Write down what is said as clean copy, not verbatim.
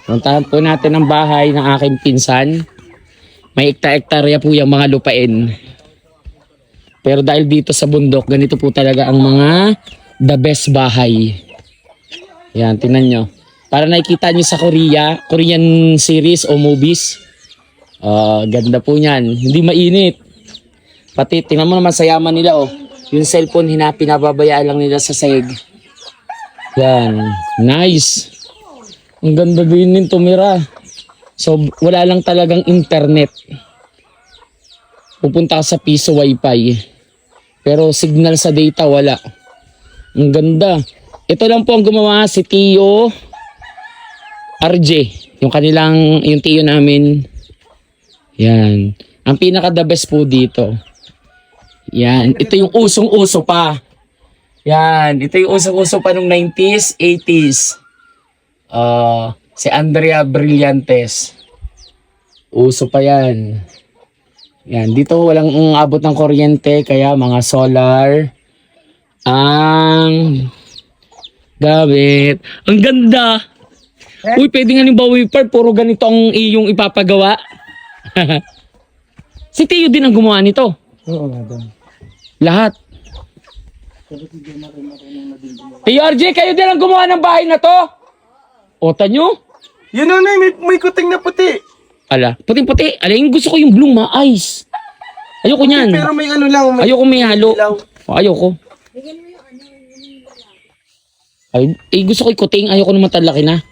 Puntahan po natin ang bahay ng aking pinsan. May ekta-ektarya po yung mga lupain. Pero dahil dito sa bundok, ganito po talaga ang mga the best bahay. Yan, tingnan nyo. Para nakikita nyo sa Korean series o movies. Ganda po niyan. Hindi mainit. Pati, tingnan mo naman sa yaman nila, oh. Yung cellphone, pinababayaan lang nila sa sahig. Yan. Nice. Ang ganda din yung tumira. So, wala lang talagang internet. Pupunta ka sa piso wifi. Pero signal sa data, wala. Ang ganda. Ito lang po ang gumawa, si Tio RJ. Yung Tio namin. Yan. Ang pinaka the best po dito. Yan. Ito yung usong-uso pa. Yan. Ito yung usong-uso pa nung 90s, 80s. Si Andrea Brillantes. Uso pa yan. Yan. Dito walang abot ng kuryente. Kaya mga solar ang gamit. Ang ganda. Uy, pwede nga yung Bawiper. Puro ganito ang iyong ipapagawa. Si Tio din ang gumawa nito. Oo nga doon. Lahat. Tio RJ, kayo din ang gumawa ng bahay na to? O, tanyo? Yun o, may kuting na puti. Ala, puting-puti. Ala, yung gusto ko yung blue ma-ice. Ayoko niyan. Pero may ano lang. Ayoko may halo. ilaw. Ayoko. Ay, gusto ko yung kuting. Ayoko naman talaki na.